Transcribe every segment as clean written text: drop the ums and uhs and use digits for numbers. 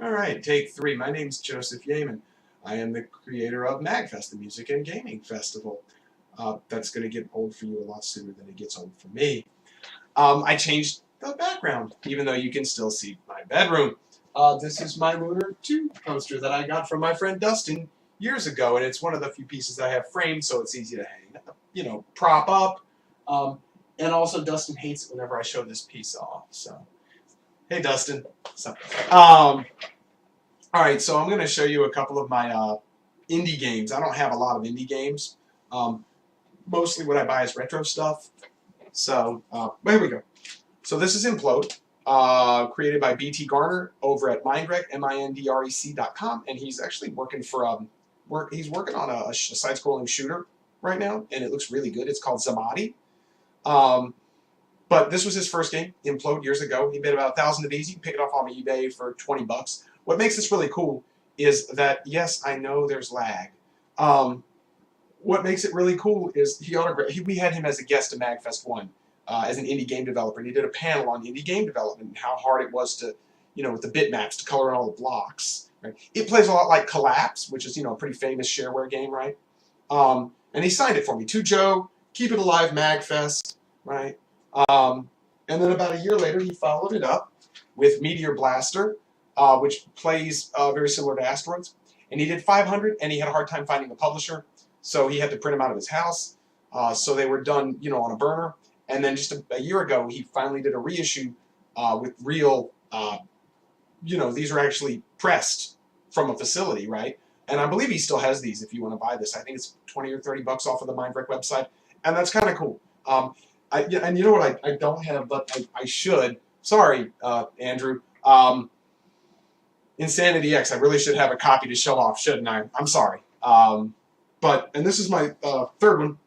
All right, take three. My name's Joseph Yamine. I am the creator of MagFest, the Music and Gaming Festival. That's going to get old for you a lot sooner than it gets old for me. I changed the background, even though you can still see my bedroom. This is my Lunar 2 poster that I got from my friend Dustin years ago, and it's one of the few pieces I have framed, so it's easy to hang, prop up. And also, Dustin hates it whenever I show this piece off. So, hey, Dustin. What's up? All right, so I'm going to show you a couple of my indie games. I don't have a lot of indie games. Mostly what I buy is retro stuff. So, here we go. So this is Implode, created by BT Garner over at Mindrec, mindrec.com, and he's actually working for he's working on a side-scrolling shooter right now, and it looks really good. It's called Zamadi. But this was his first game, Implode, years ago. He made about 1,000 of these. You can pick it up on eBay for 20 bucks. What makes this really cool is that, yes, I know there's lag. What makes it really cool is we had him as a guest at MagFest 1 as an indie game developer. And he did a panel on indie game development and how hard it was to, with the bitmaps, to color in all the blocks. Right? It plays a lot like Collapse, which is, a pretty famous shareware game, right? And he signed it for me. To Joe, Keep It Alive MagFest, right? And then about a year later, he followed it up with Meteor Blaster, which plays very similar to Asteroids. And he did 500, and he had a hard time finding a publisher, so he had to print them out of his house. So they were done, on a burner. And then just a year ago, he finally did a reissue with real, these are actually pressed from a facility, right? And I believe he still has these if you want to buy this. I think it's 20 or 30 bucks off of the Mindrec website, and that's kind of cool. And you know what I don't have, but I should. Sorry, Andrew. Insanity X. I really should have a copy to show off, shouldn't I? I'm sorry. And this is my third one,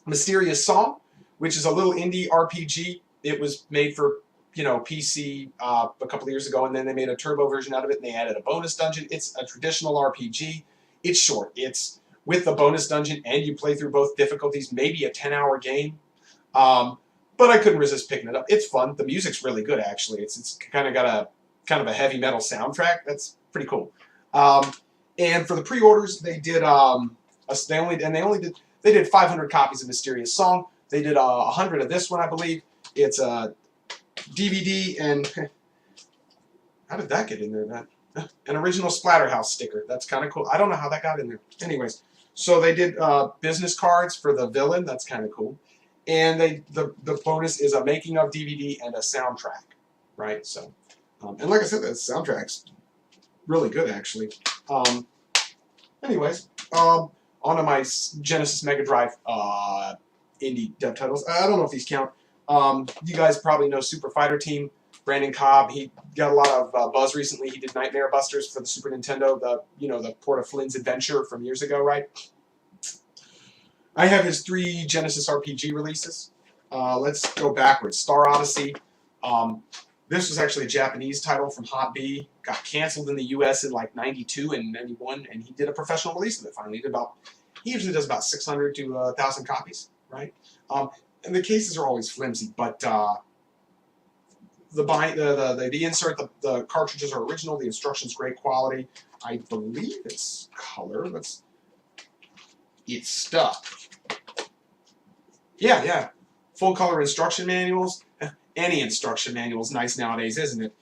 Mysterious Song, which is a little indie RPG. It was made for PC a couple of years ago, and then they made a turbo version out of it, and they added a bonus dungeon. It's a traditional RPG. It's short. It's with the bonus dungeon, and you play through both difficulties. Maybe a 10-hour game. But I couldn't resist picking it up. It's fun. The music's really good, actually. It's kind of got a heavy metal soundtrack. That's pretty cool. And for the pre-orders, they did they did 500 copies of Mysterious Song. They did 100 of this one, I believe. It's a DVD, and how did that get in there? An original Splatterhouse sticker. That's kind of cool. I don't know how that got in there. Anyways, so they did business cards for the villain. That's kind of cool. And the bonus is a making of DVD and a soundtrack, right? So, and like I said, the soundtrack's really good, actually. Anyways, onto my Genesis Mega Drive indie dev titles. I don't know if these count. You guys probably know Super Fighter Team, Brandon Cobb. He got a lot of buzz recently. He did Nightmare Busters for the Super Nintendo, the port of Flynn's Adventure from years ago, right? I have his 3 Genesis RPG releases. Let's go backwards. Star Odyssey. This was actually a Japanese title from Hot B. Got canceled in the U.S. in like 92 and 91, and he did a professional release of it finally. He usually does about 600 to 1,000 copies, right? And the cases are always flimsy, but the insert, the cartridges are original. The instructions great quality. I believe it's color. It's stuff. Yeah. Full color instruction manuals. Any instruction manual is nice nowadays, isn't it?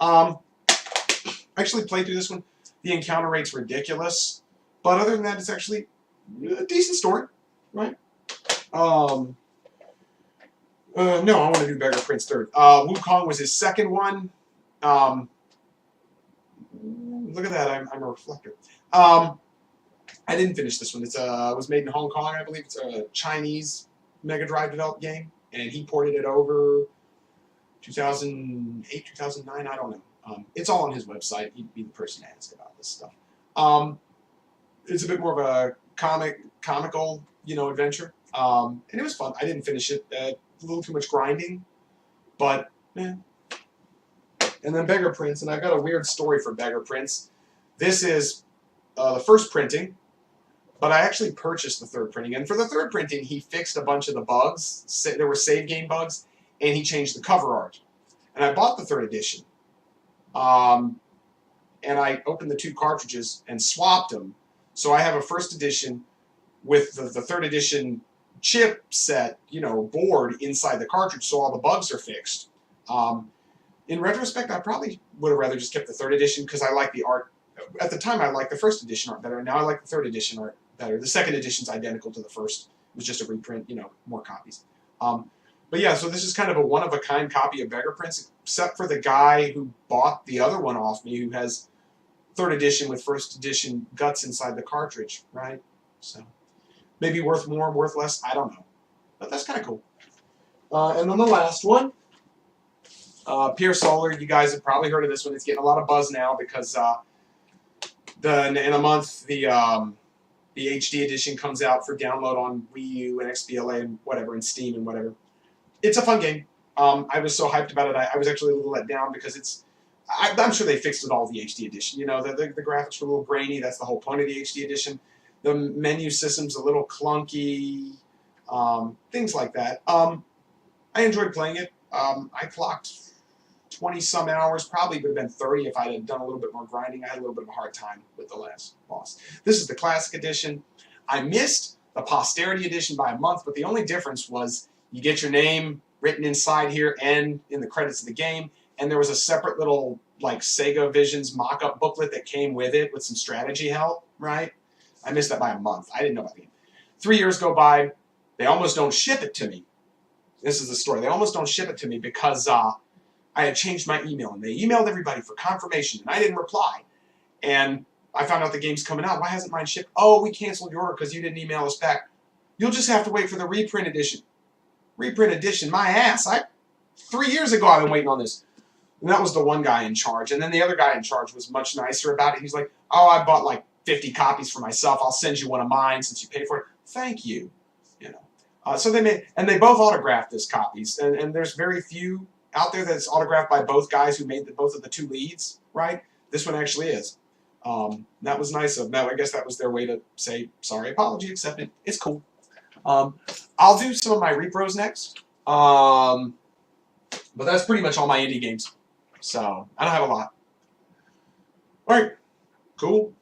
I actually played through this one. The encounter rate's ridiculous, but other than that, it's actually a decent story, right? No, I want to do Beggar Prince third. Wukong was his second one. Look at that, I'm a reflector. I didn't finish this one. It was made in Hong Kong, I believe. It's a Chinese Mega Drive developed game, and he ported it over 2008, 2009, I don't know. It's all on his website. He'd be the person to ask about this stuff. It's a bit more of a comical, adventure. And it was fun. I didn't finish it. A little too much grinding, but And then Beggar Prince, and I've got a weird story for Beggar Prince. This is the first printing, but I actually purchased the third printing. And for the third printing, he fixed a bunch of the bugs. There were save game bugs, and he changed the cover art. And I bought the third edition. and I opened the 2 cartridges and swapped them. So I have a first edition with the third edition chipset, board inside the cartridge, so all the bugs are fixed. In retrospect, I probably would have rather just kept the third edition because I like the art. At the time, I liked the first edition art better. Now I like the third edition art better. The second edition's identical to the first. It was just a reprint, more copies. But yeah, so this is kind of a one-of-a-kind copy of Beggar Prince, except for the guy who bought the other one off me, who has third edition with first edition guts inside the cartridge, right? So maybe worth more, worth less, I don't know. But that's kind of cool. And then the last one, Pure Solar. You guys have probably heard of this one. It's getting a lot of buzz now because in a month the HD edition comes out for download on Wii U and XBLA and whatever, and Steam and whatever. It's a fun game. I was so hyped about it. I was actually a little let down because I'm sure they fixed it all the HD edition. The graphics were a little grainy. That's the whole point of the HD edition. The menu system's a little clunky. Things like that. I enjoyed playing it. I clocked 20-some hours. Probably would have been 30 if I had done a little bit more grinding. I had a little bit of a hard time with the last boss. This is the Classic Edition. I missed the Posterity Edition by a month, but the only difference was you get your name written inside here and in the credits of the game, and there was a separate little Sega Visions mock-up booklet that came with it with some strategy help, right? I missed that by a month. I didn't know about the game. 3 years go by. They almost don't ship it to me. This is the story. They almost don't ship it to me because I had changed my email, and they emailed everybody for confirmation, and I didn't reply. And I found out the game's coming out. Why hasn't mine shipped? Oh, we canceled your order because you didn't email us back. You'll just have to wait for the reprint edition. Reprint edition, my ass. 3 years ago I've been waiting on this. And that was the one guy in charge. And then the other guy in charge was much nicer about it. He's like, oh, I bought 50 copies for myself. I'll send you one of mine since you paid for it. Thank you. So they both autographed this copies. And there's very few out there that's autographed by both guys who made both of the 2 leads, right? This one actually is. That was nice of them. I guess that was their way to say, sorry, apology accepted. It's cool. I'll do some of my repros next. But that's pretty much all my indie games. So, I don't have a lot. Alright. Cool.